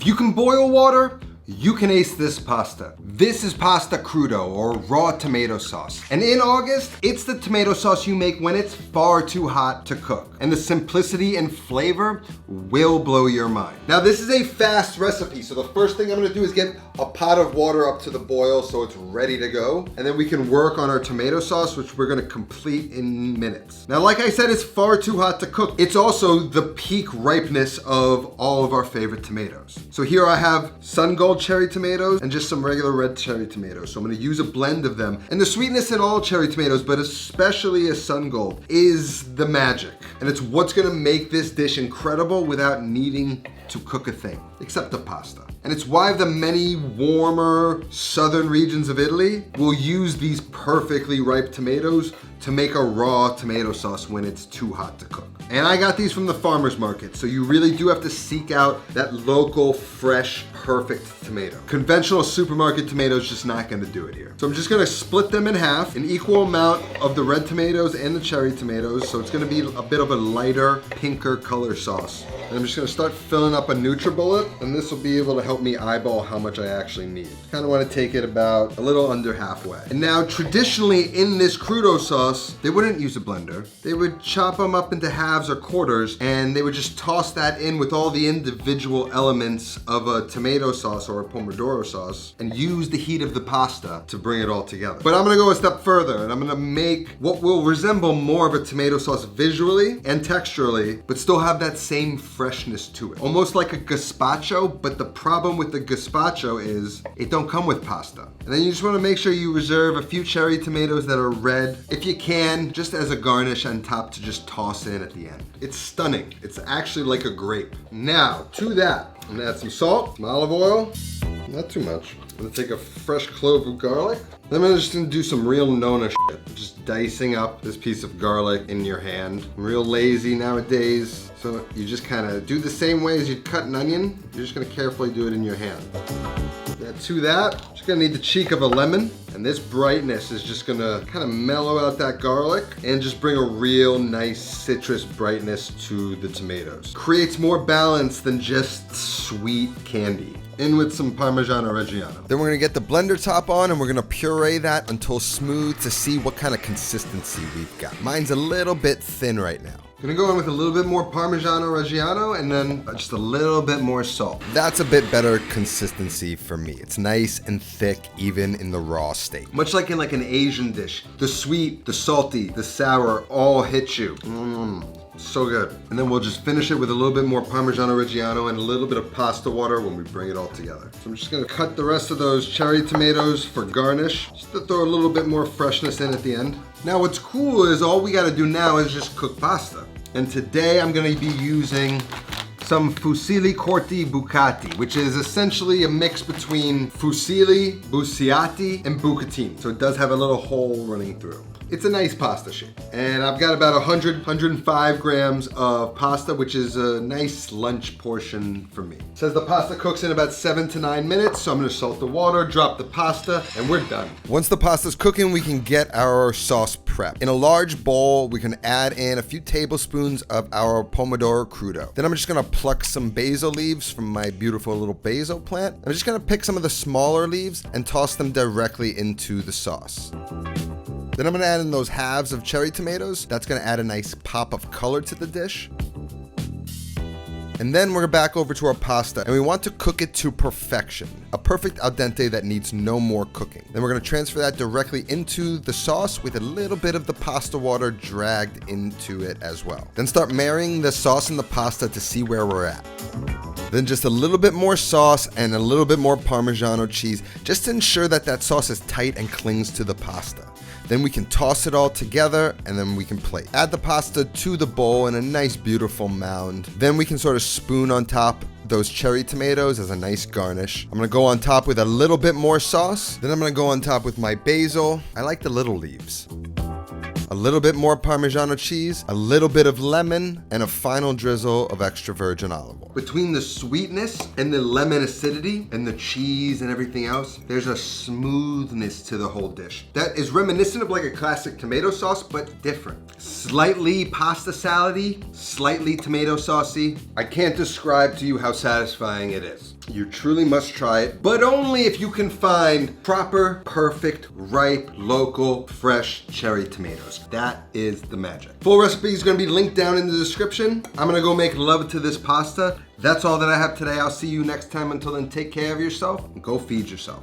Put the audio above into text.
If you can boil water, you can ace this pasta. This is pasta crudo, or raw tomato sauce. And in August, it's the tomato sauce you make when it's far too hot to cook. And the simplicity and flavor will blow your mind. Now, this is a fast recipe, so the first thing I'm gonna do is get a pot of water up to the boil so it's ready to go. And then we can work on our tomato sauce, which we're gonna complete in minutes. Now, like I said, it's far too hot to cook. It's also the peak ripeness of all of our favorite tomatoes. So here I have sun gold cherry tomatoes and just some regular red cherry tomatoes. So I'm gonna use a blend of them. And the sweetness in all cherry tomatoes, but especially a sun gold, is the magic. And it's what's gonna make this dish incredible without needing to cook a thing, except the pasta. And it's why the many warmer southern regions of Italy will use these perfectly ripe tomatoes to make a raw tomato sauce when it's too hot to cook. And I got these from the farmer's market, so you really do have to seek out that local, fresh, perfect tomato. Conventional supermarket tomato is just not gonna do it here. So I'm just gonna split them in half, an equal amount of the red tomatoes and the cherry tomatoes, so it's gonna be a bit of a lighter, pinker color sauce. And I'm just gonna start filling up a NutriBullet, and this will be able to help me eyeball how much I actually need. Kinda wanna take it about a little under halfway. And now, traditionally in this crudo sauce, they wouldn't use a blender. They would chop them up into halves or quarters, and they would just toss that in with all the individual elements of a tomato sauce or a pomodoro sauce and use the heat of the pasta to bring it all together. But I'm gonna go a step further, and I'm gonna make what will resemble more of a tomato sauce visually and texturally, but still have that same freshness to it. Almost like a gazpacho, but the problem with the gazpacho is it don't come with pasta. And then you just wanna make sure you reserve a few cherry tomatoes that are red, if you can, just as a garnish on top to just toss in at the end. It's stunning. It's actually like a grape. Now, to that, I'm gonna add some salt, some olive oil, not too much. I'm gonna take a fresh clove of garlic. Then I'm just gonna do some real Nona shit. Just dicing up this piece of garlic in your hand. I'm real lazy nowadays, so you just kinda do the same way as you'd cut an onion. You're just gonna carefully do it in your hand. Now to that, just gonna need the cheek of a lemon, and this brightness is just gonna kind of mellow out that garlic and just bring a real nice citrus brightness to the tomatoes. Creates more balance than just sweet candy. In with some Parmigiano Reggiano. Then we're gonna get the blender top on and we're gonna puree that until smooth to see what kind of consistency we've got. Mine's a little bit thin right now. Gonna go in with a little bit more Parmigiano Reggiano and then just a little bit more salt. That's a bit better consistency for me. It's nice and thick even in the raw state. Much like in like an Asian dish. The sweet, the salty, the sour all hit you. So good. And then we'll just finish it with a little bit more Parmigiano Reggiano and a little bit of pasta water when we bring it all together. So I'm just gonna cut the rest of those cherry tomatoes for garnish, just to throw a little bit more freshness in at the end. Now what's cool is all we gotta do now is just cook pasta. And today I'm gonna be using some fusilli corti bucati, which is essentially a mix between fusilli, bucciati, and bucatini. So it does have a little hole running through. It's a nice pasta shape. And I've got about 105 grams of pasta, which is a nice lunch portion for me. It says the pasta cooks in about 7 to 9 minutes, so I'm gonna salt the water, drop the pasta, and we're done. Once the pasta's cooking, we can get our sauce prepped. In a large bowl, we can add in a few tablespoons of our Pomodoro Crudo. Then I'm just gonna pluck some basil leaves from my beautiful little basil plant. I'm just gonna pick some of the smaller leaves and toss them directly into the sauce. Then I'm gonna add in those halves of cherry tomatoes. That's gonna add a nice pop of color to the dish. And then we're back over to our pasta, and we want to cook it to perfection. A perfect al dente that needs no more cooking. Then we're gonna transfer that directly into the sauce with a little bit of the pasta water dragged into it as well. Then start marrying the sauce and the pasta to see where we're at. Then just a little bit more sauce and a little bit more Parmigiano cheese, just to ensure that that sauce is tight and clings to the pasta. Then we can toss it all together and then we can plate. Add the pasta to the bowl in a nice beautiful mound. Then we can sort of spoon on top those cherry tomatoes as a nice garnish. I'm gonna go on top with a little bit more sauce. Then I'm gonna go on top with my basil. I like the little leaves. A little bit more Parmigiano cheese, a little bit of lemon, and a final drizzle of extra virgin olive oil. Between the sweetness and the lemon acidity and the cheese and everything else, there's a smoothness to the whole dish that is reminiscent of like a classic tomato sauce, but different. Slightly pasta salady, slightly tomato saucy. I can't describe to you how satisfying it is. You truly must try it, but only if you can find proper, perfect, ripe, local, fresh cherry tomatoes. That is the magic. Full recipe is gonna be linked down in the description. I'm gonna go make love to this pasta. That's all that I have today. I'll see you next time. Until then, take care of yourself and go feed yourself.